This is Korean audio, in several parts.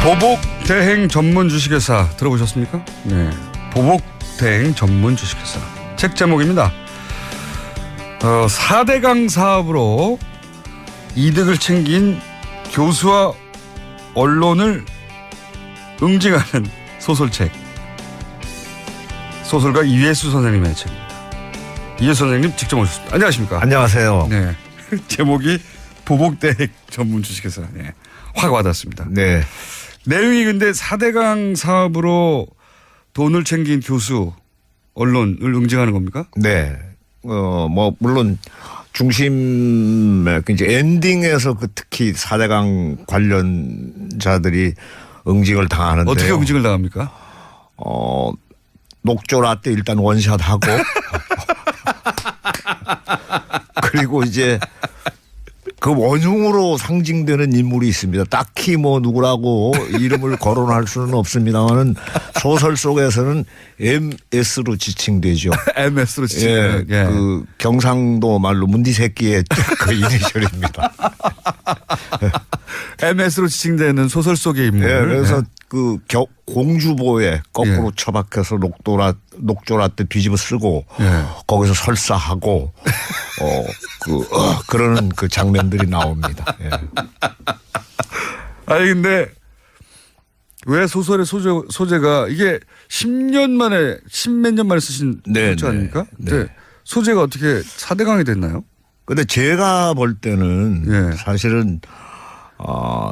보복 대행 전문 주식회사 들어보셨습니까? 네, 보복 대행 전문 주식회사. 책 제목입니다. 4대강 사업으로 이득을 챙긴 교수와 언론을 응징하는 소설책. 소설가 이회수 선생님의 책입니다. 이회수 선생님 직접 오셨습니다. 안녕하십니까? 안녕하세요. 네, 제목이 보복 대행 전문 주식회사. 네, 확 와닿습니다. 네. 내용이 근데 4대강 사업으로 돈을 챙긴 교수, 언론을 응징하는 겁니까? 네. 뭐 물론 중심에 이제 엔딩에서 그 특히 4대강 관련자들이 응징을 당하는데요. 어떻게 응징을 당합니까? 녹조라떼 일단 원샷하고 그리고 이제 그 원흉으로 상징되는 인물이 있습니다. 딱히 뭐 누구라고 이름을 거론할 수는 없습니다만은 소설 속에서는 MS로 지칭되죠. MS로 지칭. 예, 예. 그 경상도 말로 문디 새끼의 그 이니셜입니다. MS로 지칭되는 소설 속의 인물. 예, 그래서 그 공주보에 거꾸로 처박혀서 녹조라떼 뒤집어 쓰고 거기서 설사하고 그러는 그 장면들이 나옵니다. 예. 아니 근데 왜 소설의 소재가 이게 10년 만에 10몇 년 만에 쓰신 소재 아닙니까? 네. 소재가 어떻게 4대강이 됐나요? 근데 제가 볼 때는 사실은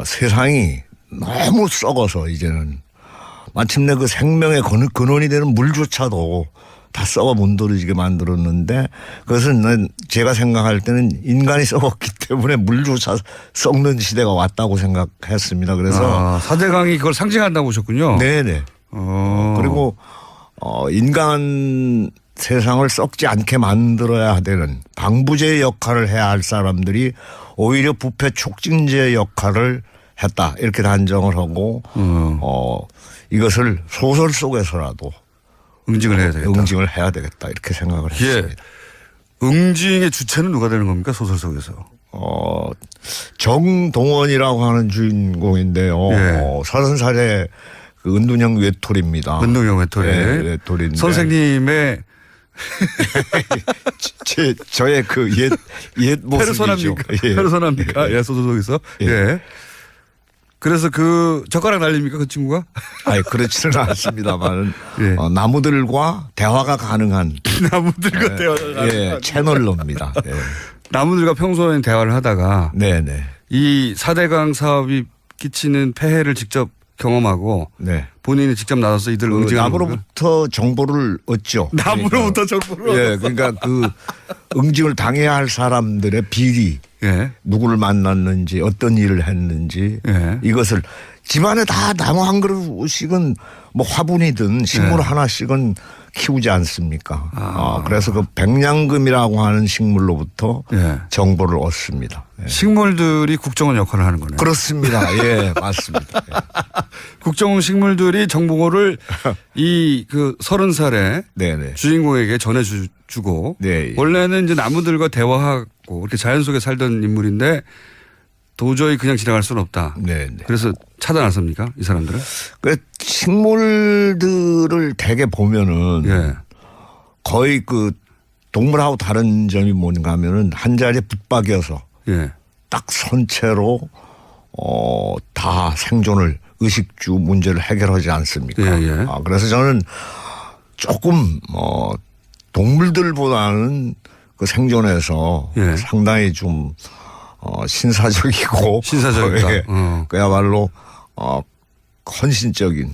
세상이 너무 썩어서 이제는 마침내 그 생명의 근원이 되는 물조차도 다 썩어 문드러지게 만들었는데 그것은 제가 생각할 때는 인간이 썩었기 때문에 물조차 썩는 시대가 왔다고 생각했습니다. 그래서 4대강이 그걸 상징한다고 보셨군요. 네네. 그리고 인간 세상을 썩지 않게 만들어야 되는 방부제 역할을 해야 할 사람들이 오히려 부패 촉진제 역할을 했다 이렇게 단정을 하고 이것을 소설 속에서라도 응징을 해야 되겠다. 응징을 해야 되겠다 이렇게 생각을 했습니다. 응징의 주체는 누가 되는 겁니까 소설 속에서? 정동원이라고 하는 주인공인데요. 30살의 그 은둔형 외톨이입니다. 은둔형 외톨이. 네, 외톨이인데 선생님의 저의 그 옛 모습이죠. 페르소나입니까? 예, 소설 속에서. 예. 그래서 그 젓가락 날립니까 그 친구가? 아니 그렇지는 않습니다만 나무들과 대화가 가능한 나무들과 대화가 가능한 채널로입니다. 나무들과 평소에 대화를 하다가 네네 이 4대강 사업이 끼치는 폐해를 직접 경험하고 본인이 직접 나서서 이들 응징하는 나무로부터 정보를 얻죠. 나무로부터 정보를 그러니까 그 응징을 당해야 할 사람들의 비리 누구를 만났는지 어떤 일을 했는지 이것을 집안에 다 나무 한 그릇씩은 뭐 화분이든 식물 하나씩은 키우지 않습니까? 그래서 그 백냥금이라고 하는 식물로부터 정보를 얻습니다. 식물들이 국정원 역할을 하는 거네요. 그렇습니다. 예, 맞습니다. 국정원 식물들이 정보를 이 그 30살의 주인공에게 전해주고 원래는 이제 나무들과 대화하고 이렇게 자연 속에 살던 인물인데 도저히 그냥 지나갈 수는 없다. 그래서 차단했습니까? 이 사람들은? 그 식물들을 대개 보면은 거의 그 동물하고 다른 점이 뭔가 하면은 한 자리에 붙박여서 딱 선체로 다 생존을 의식주 문제를 해결하지 않습니까? 그래서 저는 조금 동물들보다는 그 생존에서 상당히 좀 신사적이고 그야말로 헌신적인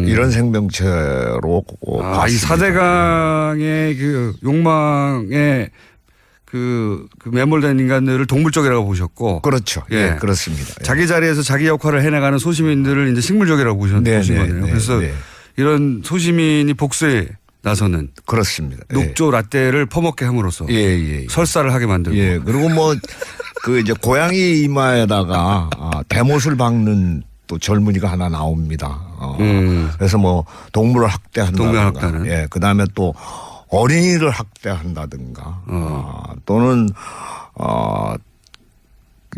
이런 생명체로 이 4대강의 그 욕망에 그 매몰된 인간들을 동물적이라고 보셨고 그렇죠. 그렇습니다. 자기 자리에서 자기 역할을 해나가는 소시민들을 이제 식물적이라고 보신 거네요. 그래서 이런 소시민이 복수에 나서는 그렇습니다. 녹조 라떼를 퍼먹게 함으로써 설사를 하게 만들고 그리고 뭐 그 이제 고양이 이마에다가 대못을 박는 또 젊은이가 하나 나옵니다. 그래서 뭐 동물을 학대한다든가 그다음에 또 어린이를 학대한다든가 또는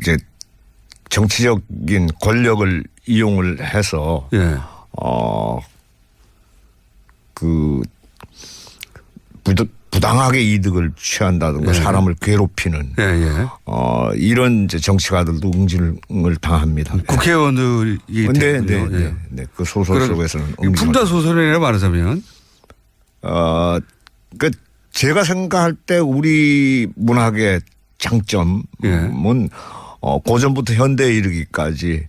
이제 정치적인 권력을 이용을 해서 예. 부당하게 이득을 취한다든가 예. 사람을 괴롭히는 이런 이제 정치가들도 응징을 당합니다. 국회의원들이 네. 그 소설 속에서는 풍자 소설이라고 말하자면 그 제가 생각할 때 우리 문학의 장점은 고전부터 현대에 이르기까지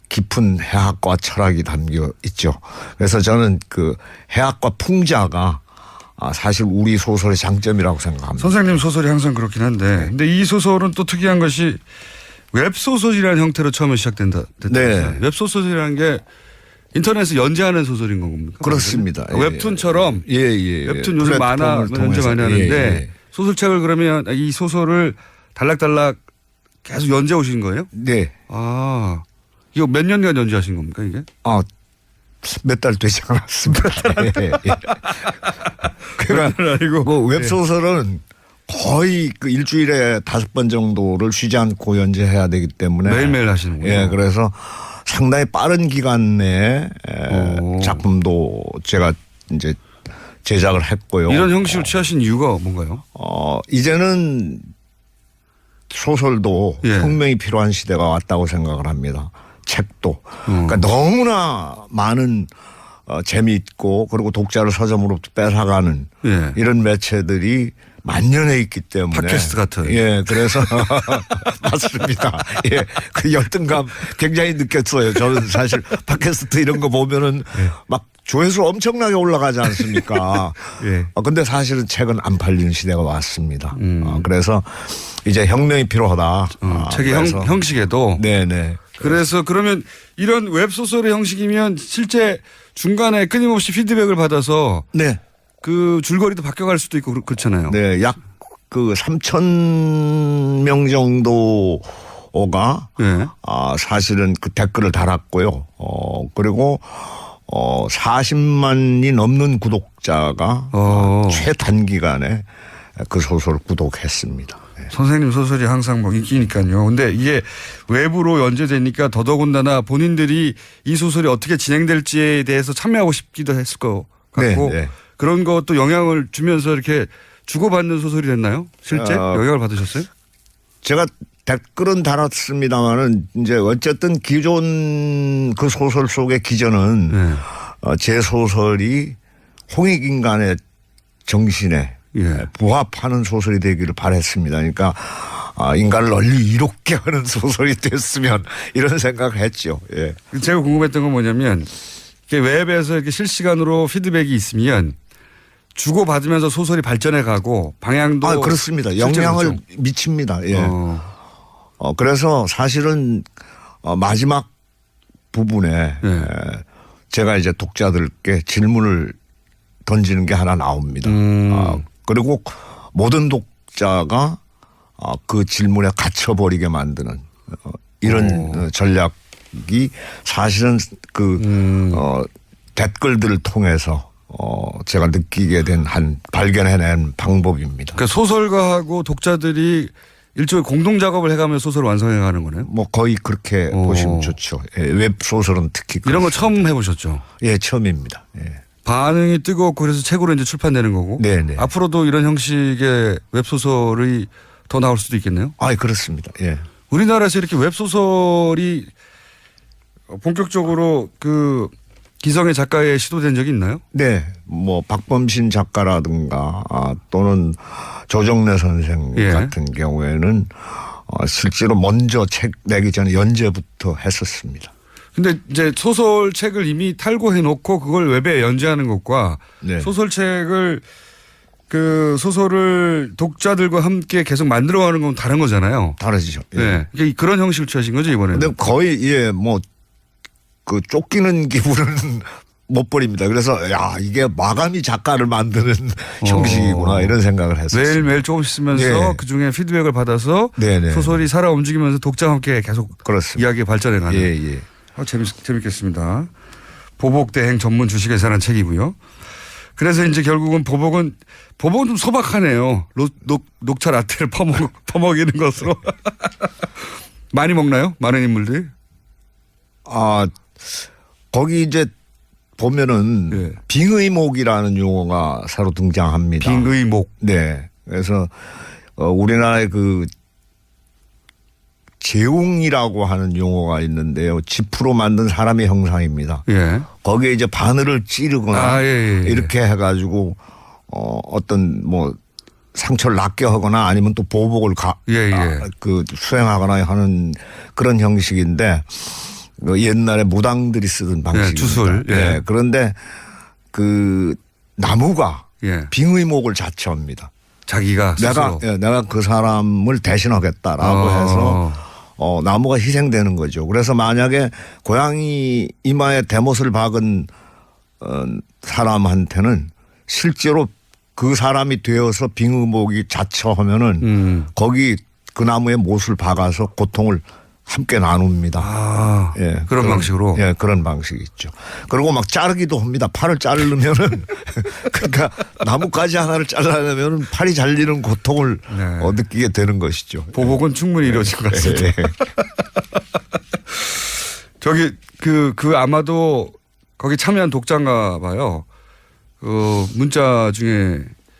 깊은 해학과 철학이 담겨 있죠. 그래서 저는 그 해학과 풍자가 사실 우리 소설의 장점이라고 생각합니다. 선생님 소설이 항상 그렇긴 한데, 근데 이 소설은 또 특이한 것이 웹소설이라는 형태로 처음에 시작된다. 네. 웹소설이라는 게 인터넷에 연재하는 소설인 겁니까? 그렇습니다. 웹툰처럼. 웹툰 요즘 만화 연재 많이 하는데 소설책을 그러면 이 소설을 달락달락 계속 연재 오신 거예요? 네. 이거 몇 년간 연재하신 겁니까 이게? 몇 달 되지 않았습니다. 그러니까 뭐 웹소설은 거의 그 일주일에 5번 정도를 쉬지 않고 연재해야 되기 때문에 매일매일 하시는군요. 예, 그래서 상당히 빠른 기간 내에 작품도 제가 이제 제작을 했고요. 이런 형식을 취하신 이유가 뭔가요? 이제는 소설도 혁명이 필요한 시대가 왔다고 생각을 합니다. 책도. 그러니까 너무나 많은 재미있고 그리고 독자를 서점으로부터 뺏어가는 이런 매체들이 만연해 있기 때문에. 팟캐스트 같은. 예, 그래서 맞습니다. 예, 그 열등감 굉장히 느꼈어요. 저는 사실 팟캐스트 이런 거 보면은 막 조회수 엄청나게 올라가지 않습니까? 근데 사실은 책은 안 팔리는 시대가 왔습니다. 그래서 이제 혁명이 필요하다. 책의 형식에도. 네네. 그래서 그러면 이런 웹소설의 형식이면 실제 중간에 끊임없이 피드백을 받아서 그 줄거리도 바뀌어갈 수도 있고 그렇잖아요. 네, 약 그 3,000명 정도가 사실은 그 댓글을 달았고요. 그리고 40만이 넘는 구독자가 최단기간에 그 소설을 구독했습니다. 선생님 소설이 항상 뭐 인기니까요. 근데 이게 외부로 연재되니까 더더군다나 본인들이 이 소설이 어떻게 진행될지에 대해서 참여하고 싶기도 했을 것 같고 그런 것도 영향을 주면서 이렇게 주고받는 소설이 됐나요? 실제 영향을 받으셨어요? 제가 댓글은 달았습니다만은 이제 어쨌든 기존 그 소설 속의 기전은 제 소설이 홍익인간의 정신에 부합하는 소설이 되기를 바랬습니다. 그러니까 인간을 널리 이롭게 하는 소설이 됐으면 이런 생각을 했죠. 제가 궁금했던 건 뭐냐면 웹에서 이렇게 실시간으로 피드백이 있으면 주고받으면서 소설이 발전해 가고 방향도 그렇습니다. 영향을 미칩니다. 그래서 사실은 마지막 부분에 제가 이제 독자들께 질문을 던지는 게 하나 나옵니다. 그리고 모든 독자가 그 질문에 갇혀버리게 만드는 이런 전략이 사실은 그 댓글들을 통해서 제가 느끼게 된 발견해낸 방법입니다. 그러니까 소설가하고 독자들이 일종의 공동 작업을 해가며 소설을 완성해 가는 거네요. 뭐 거의 그렇게 보시면 좋죠. 웹소설은 특히 이런 거 처음 해보셨죠? 예, 처음입니다. 반응이 뜨겁고 그래서 책으로 이제 출판되는 거고. 네네. 앞으로도 이런 형식의 웹소설이 더 나올 수도 있겠네요. 그렇습니다. 우리나라에서 이렇게 웹소설이 본격적으로 그 기성의 작가에 시도된 적이 있나요? 네. 뭐 박범신 작가라든가 또는 조정래 선생 같은 경우에는 실제로 먼저 책 내기 전에 연재부터 했었습니다. 근데 이제 소설책을 이미 탈고해 놓고 그걸 웹에 연재하는 것과 소설책을 그 소설을 독자들과 함께 계속 만들어가는 건 다른 거잖아요. 다르죠. 그러니까 그런 형식을 취하신 거죠 이번에는. 근데 거의 뭐 그 쫓기는 기분은 못 버립니다. 그래서 이게 마감이 작가를 만드는 형식이구나 이런 생각을 했었어요. 매일매일 조금씩 쓰면서 그중에 피드백을 받아서 소설이 살아 움직이면서 독자와 함께 계속 이야기가 발전해 가는. 재밌겠습니다. 보복대행 전문 주식회사라는 책이고요. 그래서 이제 결국은 보복은 좀 소박하네요. 녹차 라떼를 퍼먹이는 것으로. 많이 먹나요? 많은 인물들이? 거기 이제 보면은 네. 빙의목이라는 용어가 새로 등장합니다. 빙의목. 네. 그래서 우리나라의 그 재웅이라고 하는 용어가 있는데요. 지프로 만든 사람의 형상입니다. 예. 거기에 이제 바늘을 찌르거나 이렇게 해가지고 어떤 뭐 상처를 낫게 하거나 아니면 또 보복을 수행하거나 하는 그런 형식인데 옛날에 무당들이 쓰던 방식입니다. 주술. 네. 그런데 그 나무가 빙의목을 자처합니다. 자기가 스스로. 내가 그 사람을 대신하겠다라고 해서 나무가 희생되는 거죠. 그래서 만약에 고양이 이마에 대못을 박은 사람한테는 실제로 그 사람이 되어서 빙의목이 자처하면은 거기 그 나무에 못을 박아서 고통을 함께 나눕니다. 그런 방식으로. 그런 방식이 있죠. 그리고 막 자르기도 합니다. 팔을 자르면은 그러니까 나뭇가지 하나를 잘라내면은 팔이 잘리는 고통을 느끼게 되는 것이죠. 보복은 충분히 이루어질 것 같습니다. 저기 그 아마도 거기 참여한 독자인가 봐요. 문자 중에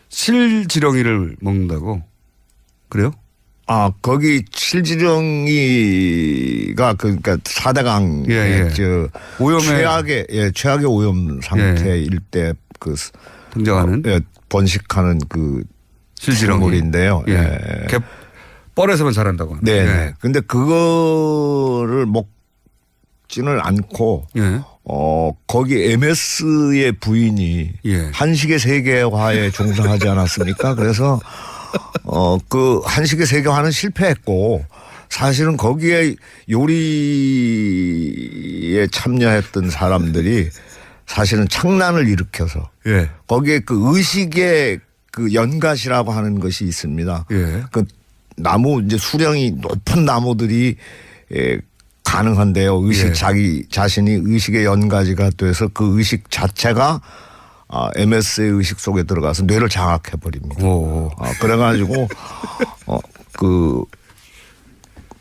실지렁이를 먹는다고. 그래요? 거기 실지렁이가 그러니까 4대강의 최악의 오염 상태일 때 그 등장하는 번식하는 그 실지렁이인데요. 뻘에서만 자란다고 하는. 네. 근데 그거를 먹지는 않고 거기 MS의 부인이 한식의 세계화에 종사하지 않았습니까? 그래서 그 한식의 세계화는 실패했고 사실은 거기에 요리에 참여했던 사람들이 사실은 창란을 일으켜서 거기에 그 의식의 그 연갓이라고 하는 것이 있습니다. 그 나무 이제 수령이 높은 나무들이 가능한데요. 의식 자기 자신이 의식의 연가지가 돼서 그 의식 자체가 MS의 의식 속에 들어가서 뇌를 장악해 버립니다. 그래가지고 그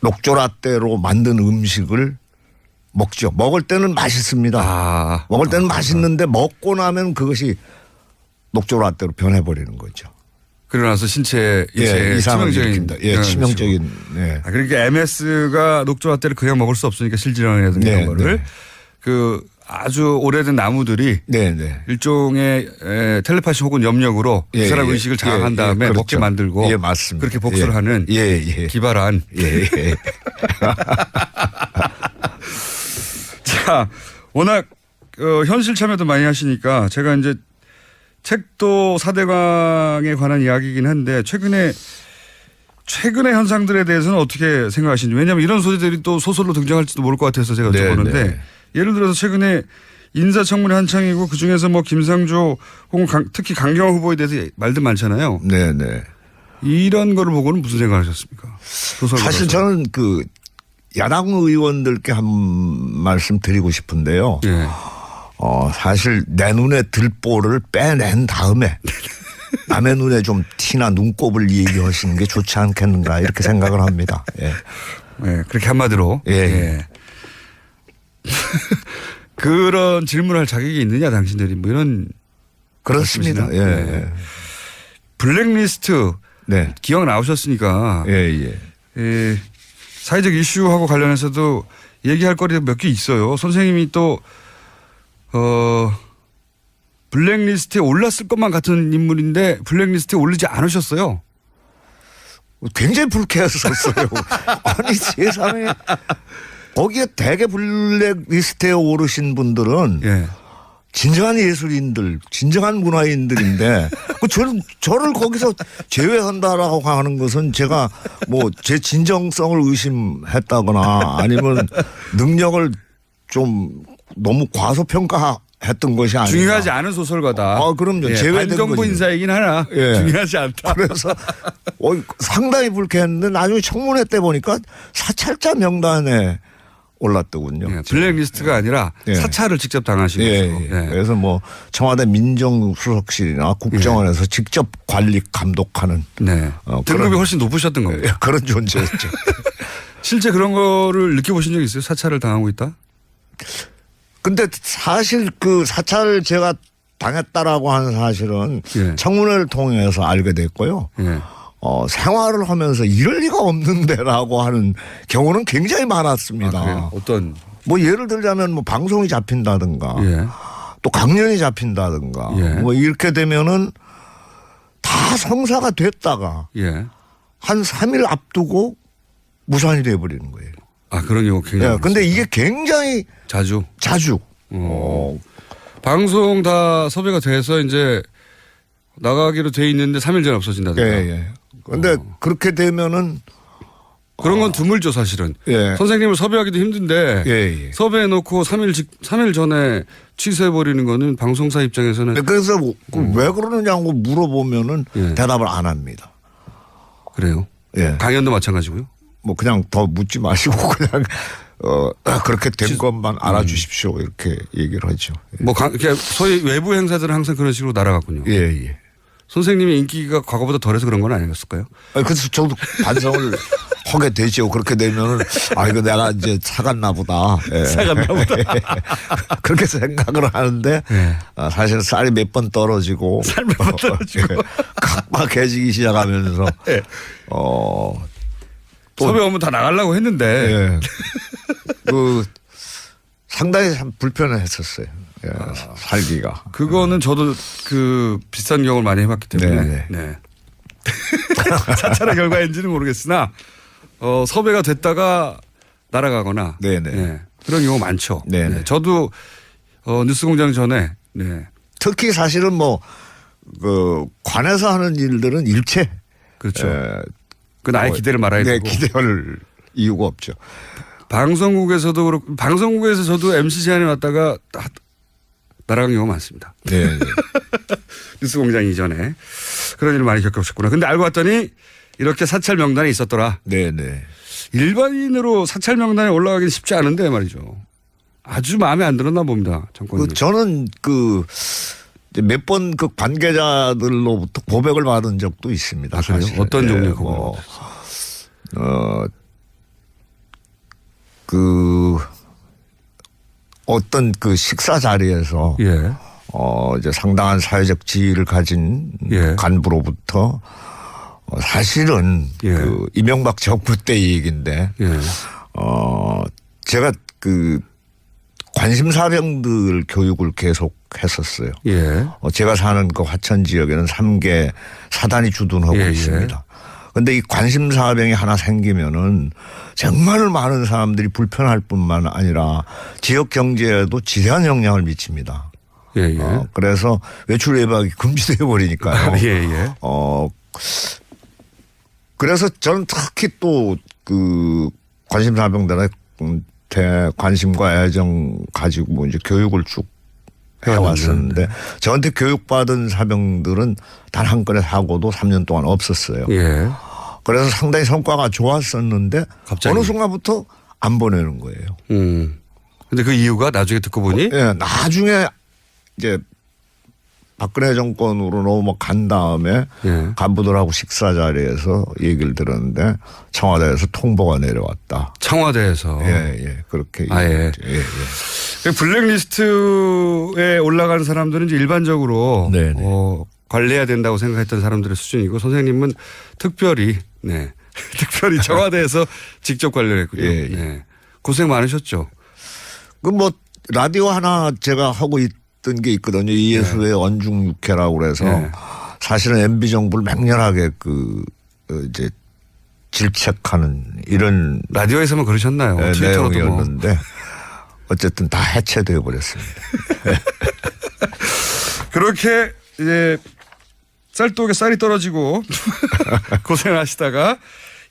녹조라떼로 만든 음식을 먹죠. 먹을 때는 맛있습니다. 먹을 때는 맛있는데 먹고 나면 그것이 녹조라떼로 변해버리는 거죠. 그러고 나서 신체에 치명적인. 치명적인. 그러니까 MS가 녹조라떼를 그냥 먹을 수 없으니까 실지렁이라든가 이런 거를 그 아주 오래된 나무들이 일종의 텔레파시 혹은 염력으로 그 사람 의식을 장악한 다음에 그렇죠. 먹게 만들고 맞습니다. 그렇게 복수를 하는 기발한. 자, 워낙 현실 참여도 많이 하시니까 제가 이제 책도 4대강에 관한 이야기이긴 한데 최근의 현상들에 대해서는 어떻게 생각하시는지. 왜냐하면 이런 소재들이 또 소설로 등장할지도 모를 것 같아서 제가 여쭤보는데 예를 들어서 최근에 인사청문회 한창이고 그중에서 뭐 김상조 혹은 특히 강경화 후보에 대해서 말들 많잖아요. 이런 거를 보고는 무슨 생각하셨습니까? 사실 저는 그 야당 의원들께 한 말씀 드리고 싶은데요. 사실 내 눈에 들보를 빼낸 다음에 남의 눈에 좀 티나 눈곱을 얘기하시는 게 좋지 않겠는가 이렇게 생각을 합니다. 그렇게 한마디로. 그런 질문할 자격이 있느냐 당신들이 뭐 이런. 그렇습니다. 블랙리스트 기억 나오셨으니까. 사회적 이슈하고 관련해서도 얘기할 거리가 몇 개 있어요. 선생님이 또 블랙리스트에 올랐을 것만 같은 인물인데 블랙리스트에 올리지 않으셨어요. 굉장히 불쾌했었어요. 아니 세상에 거기에 대개 블랙리스트에 오르신 분들은 진정한 예술인들, 진정한 문화인들인데 저를 거기서 제외한다라고 하는 것은 제가 뭐 제 진정성을 의심했다거나 아니면 능력을 좀 너무 과소평가했던 것이 아니라 중요하지 않은 소설가다. 그럼요. 제외된 반정부 거죠. 인사이긴 하나 중요하지 않다. 그래서 상당히 불쾌했는데 나중에 청문회 때 보니까 사찰자 명단에 올랐더군요. 블랙리스트가 아니라 사찰을 직접 당하신 거죠. 그래서 뭐 청와대 민정수석실이나 국정원에서 직접 관리 감독하는 등급이 훨씬 높으셨던 겁니다. 그런 존재였죠. 실제 그런 거를 느껴보신 적 있어요? 사찰을 당하고 있다? 근데 사실 그 사찰을 제가 당했다라고 하는 사실은 예. 청문회를 통해서 알게 됐고요. 예. 생활을 하면서 이럴 리가 없는데라고 하는 경우는 굉장히 많았습니다. 아, 어떤? 뭐 예를 들자면 뭐 방송이 잡힌다든가 예. 또 강연이 잡힌다든가 예. 뭐 이렇게 되면은 다 성사가 됐다가 예. 한 3일 앞두고 무산이 돼버리는 거예요. 아, 그런 경우 굉장히. 예. 근데 이게 굉장히 자주. 방송 다 섭외가 돼서 이제 나가기로 돼 있는데 3일 전에 없어진다든가. 예. 근데 그렇게 되면은 그런 건 드물죠, 사실은. 예. 선생님을 섭외하기도 힘든데 예. 섭외해 놓고 3일 전에 취소해 버리는 거는 방송사 입장에서는. 그래서 왜 그러느냐고 물어보면은 예. 대답을 안 합니다. 그래요. 예. 강연도 마찬가지고요. 뭐 그냥 더 묻지 마시고 그냥 그렇게 된 것만 알아주십시오 이렇게 얘기를 하죠. 예. 뭐 그러니까 소위 외부 행사들은 항상 그런 식으로 날아갔군요. 예. 선생님의 인기가 과거보다 덜해서 그런 건 아니었을까요? 그래서 저도 반성을 하게 되죠. 그렇게 되면은 이거 내가 이제 사갔나 보다. 예. 사갔나 보다. 그렇게 생각을 하는데 예. 사실 쌀이 몇 번 떨어지고 각박해지기 시작하면서 예. 섭외 오면 다 나가려고 했는데. 예. 상당히 참 불편했었어요. 예. 살기가. 그거는 저도 그 비슷한 경험을 많이 해봤기 때문에. 네. 사찰의 결과인지는 모르겠으나 섭외가 됐다가 날아가거나. 네. 그런 경우 많죠. 네. 저도 뉴스공장 전에. 네. 특히 사실은 관에서 하는 일들은 일체. 그렇죠. 그건 아예 기대를 말아야 되고. 기대할 이유가 없죠. 방송국에서도 그렇고 방송국에서 저도 MC 제안이 왔다가 날아간 경우가 많습니다. 네. 뉴스공장 이전에 그런 일을 많이 겪으셨구나. 근데 알고 봤더니 이렇게 사찰 명단에 있었더라. 네. 일반인으로 사찰 명단에 올라가기는 쉽지 않은데 말이죠. 아주 마음에 안 들었나 봅니다. 정권이. 저는 몇 번 그 관계자들로부터 고백을 받은 적도 있습니다. 그래요? 어떤 종류의 고백? 어떤 그 식사 자리에서 예. 이제 상당한 사회적 지위를 가진 예. 간부로부터 사실은 예. 그 이명박 정부 때 얘기인데 예. 제가 관심사병들 교육을 계속 했었어요. 예. 제가 사는 그 화천 지역에는 3개 사단이 주둔하고 있습니다. 그런데 이 관심사병이 하나 생기면은 정말 많은 사람들이 불편할 뿐만 아니라 지역 경제에도 지대한 영향을 미칩니다. 예. 그래서 외출 외박이 금지되어 버리니까요. 예. 그래서 저는 특히 또 그 관심사병들한테 관심과 애정 가지고 이제 교육을 쭉 해왔었는데 저한테 교육받은 사병들은 단 한 건의 사고도 3년 동안 없었어요. 예. 그래서 상당히 성과가 좋았었는데 갑자기. 어느 순간부터 안 보내는 거예요. 근데 그 이유가 나중에 듣고 보니? 예, 나중에 이제 박근혜 정권으로 넘어간 다음에 예. 간부들하고 식사 자리에서 얘기를 들었는데 청와대에서 통보가 내려왔다. 청와대에서. 예. 그렇게. 예. 블랙리스트에 올라가는 사람들은 이제 일반적으로 관리해야 된다고 생각했던 사람들의 수준이고 선생님은 특별히 특별히 청와대에서 직접 관리를 했군요. 네. 고생 많으셨죠. 라디오 하나 제가 하고 있던 게 있거든요. 이예수의 언중육해라고 그래서 사실은 MB 정부를 맹렬하게 이제 질책하는 이런 라디오에서만 그러셨나요? 내용이었는데 어쨌든 다 해체되어 버렸습니다. 그렇게 이제 쌀독에 쌀이 떨어지고 고생하시다가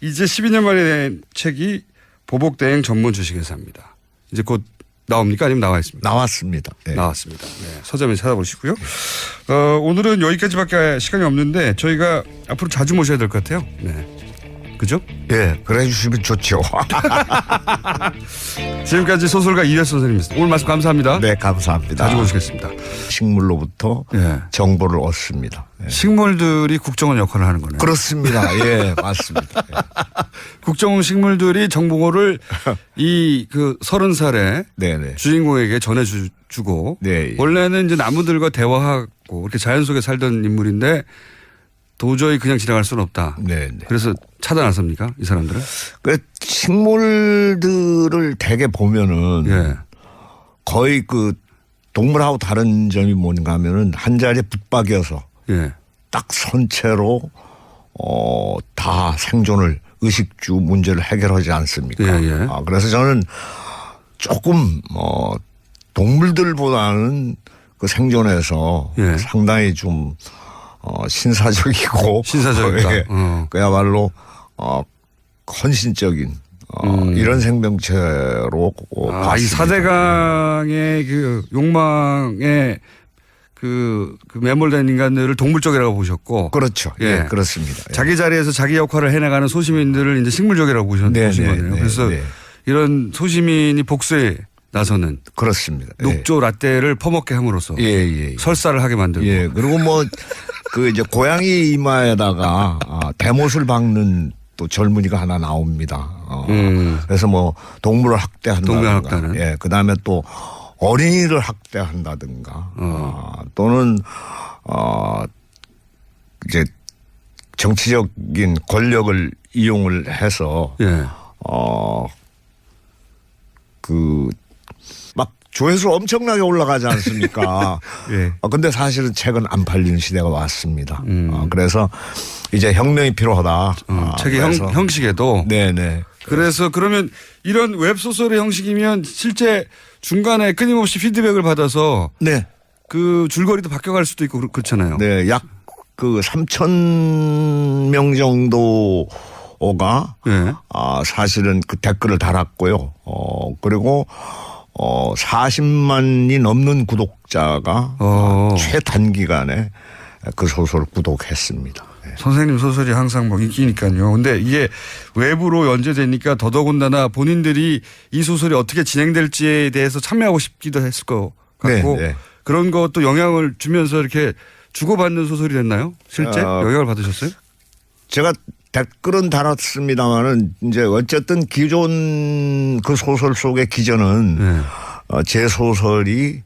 이제 12년 만에 낸 책이 보복대행 전문 주식회사입니다. 이제 곧 나옵니까? 아니면 나와 있습니까? 나왔습니다. 네. 나왔습니다. 서점에 찾아보시고요. 오늘은 여기까지밖에 시간이 없는데 저희가 앞으로 자주 모셔야 될 것 같아요. 그죠? 예, 그래 주시면 좋죠. 지금까지 소설가 이회수 선생님이었습니다. 오늘 말씀 감사합니다. 네, 감사합니다. 자주 오시겠습니다. 식물로부터 정보를 얻습니다. 예. 식물들이 국정원 역할을 하는 거네요. 그렇습니다. 예, 맞습니다. 예. 국정원 식물들이 정보를 이 그 30살의 네네. 주인공에게 전해주고 네. 원래는 이제 나무들과 대화하고 이렇게 자연 속에 살던 인물인데 도저히 그냥 지나갈 수는 없다. 네네. 그래서 차단했습니까? 이 사람들은? 그 식물들을 대개 보면은 거의 그 동물하고 다른 점이 뭔가 하면은 한 자리에 붙박여서 딱 선체로 다 생존을 의식주 문제를 해결하지 않습니까? 그래서 저는 조금 동물들보다는 그 생존에서 상당히 좀 신사적이고 그야말로 헌신적인 이런 생명체로 이 4대강의 그 욕망에 그 매몰된 인간들을 동물적이라고 보셨고. 그렇죠. 예, 그렇습니다. 자기 자리에서 자기 역할을 해내가는 소시민들을 이제 식물적이라고 보신 거네요. 그래서 이런 소시민이 복수에 나서는. 그렇습니다. 녹조 라떼를 퍼먹게 함으로써. 설사를 하게 만들고. 그리고 뭐 그 이제 고양이 이마에다가 대못을 박는 또 젊은이가 하나 나옵니다. 그래서 뭐 동물을 학대한다든가. 그 다음에 또 어린이를 학대한다든가. 또는 이제 정치적인 권력을 이용을 해서 막 조회수 엄청나게 올라가지 않습니까? 근데 사실은 책은 안 팔리는 시대가 왔습니다. 그래서 이제 혁명이 필요하다. 책의 형식에도. 네네. 그래서 그러면 이런 웹소설의 형식이면 실제 중간에 끊임없이 피드백을 받아서 그 줄거리도 바뀌어갈 수도 있고 그렇잖아요. 네. 약 그 3,000명 정도가 사실은 그 댓글을 달았고요. 그리고 40만이 넘는 구독자가 최단기간에 그 소설을 구독했습니다. 선생님 소설이 항상 뭐 인기니까요. 근데 이게 외부로 연재되니까 더더군다나 본인들이 이 소설이 어떻게 진행될지에 대해서 참여하고 싶기도 했을 것 같고 그런 것도 영향을 주면서 이렇게 주고받는 소설이 됐나요? 실제 영향을 받으셨어요? 제가 댓글은 달았습니다만은 이제 어쨌든 기존 그 소설 속의 기전은 제 소설이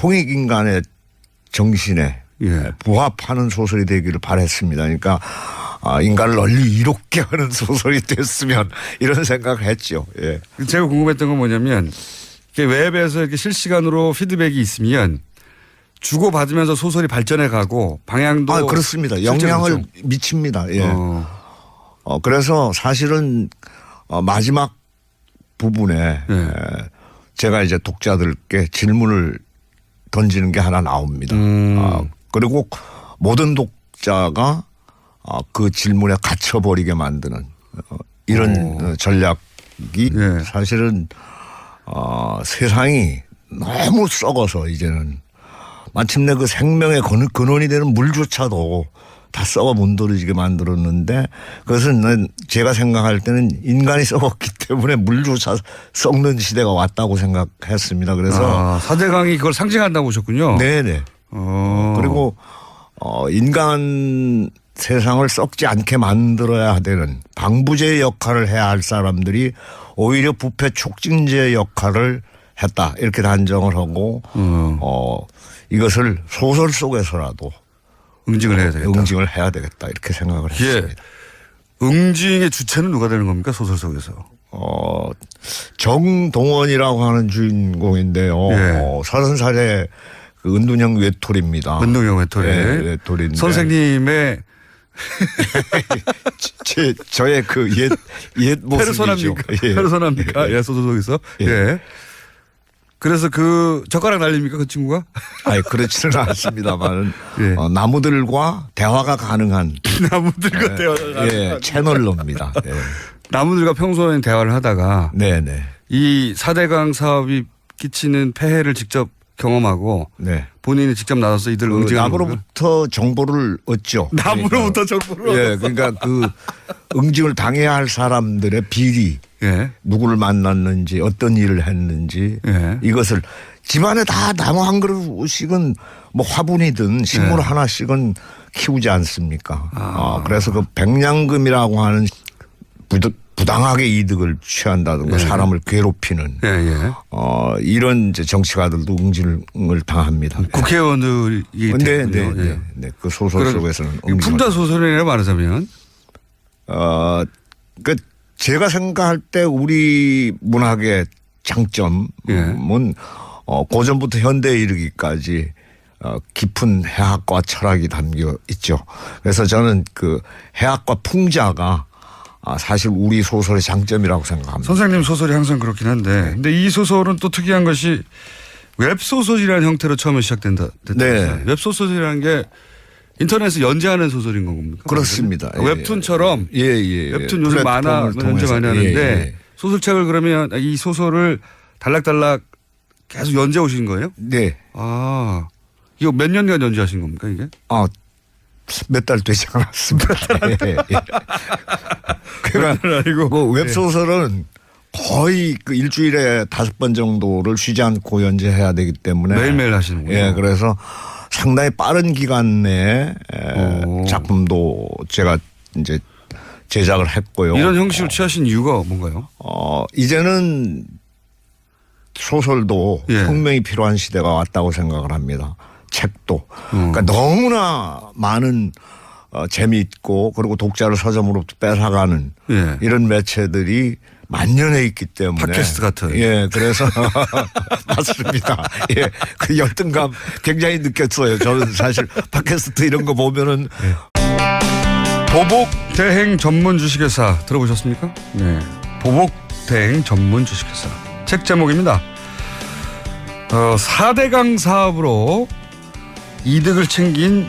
홍익인간의 정신에 부합하는 소설이 되기를 바랬습니다. 그러니까 인간을 널리 이롭게 하는 소설이 됐으면 이런 생각을 했죠. 제가 궁금했던 건 뭐냐면 웹에서 이렇게 실시간으로 피드백이 있으면 주고받으면서 소설이 발전해 가고 방향도 그렇습니다. 영향을 미칩니다. 그래서 사실은 마지막 부분에 제가 이제 독자들께 질문을 던지는 게 하나 나옵니다. 그리고 모든 독자가 그 질문에 갇혀버리게 만드는 이런 전략이 사실은 세상이 너무 썩어서 이제는 마침내 그 생명의 근원이 되는 물조차도 다 썩어 문드러지게 만들었는데 그것은 제가 생각할 때는 인간이 썩었기 때문에 물조차 썩는 시대가 왔다고 생각했습니다. 그래서 4대강이 그걸 상징한다고 보셨군요. 네네. 그리고 인간 세상을 썩지 않게 만들어야 되는 방부제 역할을 해야 할 사람들이 오히려 부패 촉진제 역할을 했다 이렇게 단정을 하고 이것을 소설 속에서라도 응징을 해야 되겠다. 응징을 해야 되겠다 이렇게 생각을 했습니다. 응징의 주체는 누가 되는 겁니까 소설 속에서? 정동원이라고 하는 주인공인데요. 30살의 그 은둔형 외톨이입니다. 은둔형 외톨이. 외톨이인데. 선생님의 저의 그 옛 모습이죠. 페르소나입니까? 소설 속에서. 그래서 그 젓가락 날립니까 그 친구가? 그렇지는 않습니다만 나무들과 대화가 가능한 나무들과 대화가 가능한 채널로입니다. 나무들과 평소에 대화를 하다가 이 4대강 사업이 끼치는 폐해를 직접 경험하고 네. 본인이 직접 나서서 이들 응징하는 남으로부터 정보를 얻죠. 남으로부터 정보를 예, 그러니까 그 응징을 당해야 할 사람들의 비리, 예. 누구를 만났는지 어떤 일을 했는지 예. 이것을 집안에 다 나무 한 그릇씩은 뭐 화분이든 식물 예. 하나씩은 키우지 않습니까? 그래서 그 백냥금이라고 하는 부당하게 이득을 취한다든가 사람을 괴롭히는 이런 이제 정치가들도 응징을 당합니다. 국회의원들이 네. 그 소설 속에서는 풍자 소설이라 말하자면 그 제가 생각할 때 우리 문학의 장점은 고전부터 현대에 이르기까지 깊은 해학과 철학이 담겨 있죠. 그래서 저는 그 해학과 풍자가 사실 우리 소설의 장점이라고 생각합니다. 선생님 소설이 항상 그렇긴 한데 근데 이 소설은 또 특이한 것이 웹소설이라는 형태로 처음에 시작된다. 네. 웹소설이라는 게 인터넷에 연재하는 소설인 겁니까? 그렇습니다. 웹툰처럼 예. 웹툰 요즘 만화 연재 많이 하는데 소설책을 그러면 이 소설을 달락달락 계속 연재 오신 거예요? 네. 이거 몇 년간 연재하신 겁니까 이게? 몇 달 되지 않았습니다. 그러니까 그 웹소설은 거의 그 일주일에 5번 정도를 쉬지 않고 연재해야 되기 때문에 매일매일 하시는군요. 예, 그래서 상당히 빠른 기간 내에 작품도 제가 이제 제작을 했고요. 이런 형식을 취하신 이유가 뭔가요? 이제는 소설도 혁명이 필요한 시대가 왔다고 생각을 합니다. 책도. 그러니까 너무나 많은 재미있고 그리고 독자를 서점으로부터 뺏어가는 이런 매체들이 만연해 있기 때문에. 팟캐스트 같은. 예, 그래서 맞습니다. 예, 그 열등감 굉장히 느꼈어요. 저는 사실 팟캐스트 이런 거 보면은. 보복 대행 전문 주식회사 들어보셨습니까? 네. 보복 대행 전문 주식회사. 책 제목입니다. 4대강 사업으로 이득을 챙긴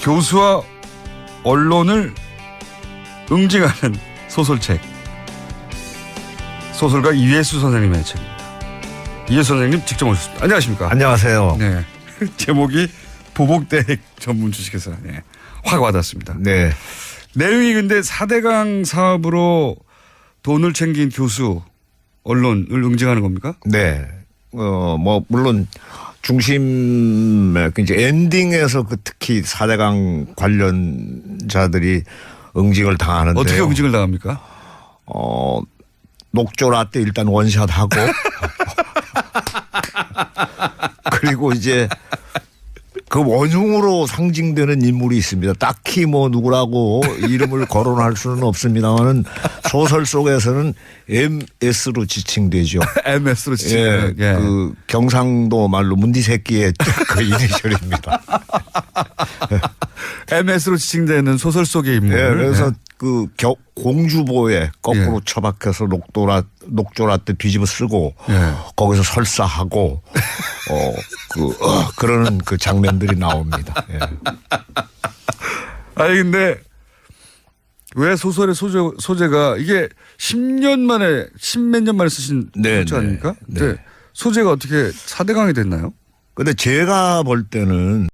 교수와 언론을 응징하는 소설책. 소설가 이회수 선생님의 책입니다. 이회수 선생님 직접 오셨습니다. 안녕하십니까? 안녕하세요. 네. 제목이 보복대행 전문 주식회사. 네. 확 와닿습니다. 네. 내용이 근데 4대강 사업으로 돈을 챙긴 교수, 언론을 응징하는 겁니까? 네. 뭐 물론 중심에 이제 엔딩에서 그 특히 4대강 관련자들이 응징을 당하는데 어떻게 응징을 당합니까? 녹조라 때 일단 원샷하고 그리고 이제 그 원흉으로 상징되는 인물이 있습니다. 딱히 뭐 누구라고 이름을 거론할 수는 없습니다만은 소설 속에서는 MS로 지칭되죠. MS로 지칭. 예, 그 경상도 말로 문디 새끼의 그 이니셜입니다. MS로 지칭되는 소설 속의 인물. 예, 그래서 그 공주보에 거꾸로 처박혀서 녹조라 때 뒤집어 쓰고 거기서 설사하고 그러는 그 장면들이 나옵니다. 예. 아니 근데 왜 소설의 소재가 이게 10년 만에 10몇 년 만에 쓰신 소재 아닙니까? 네. 소재가 어떻게 4대강이 됐나요? 근데 제가 볼 때는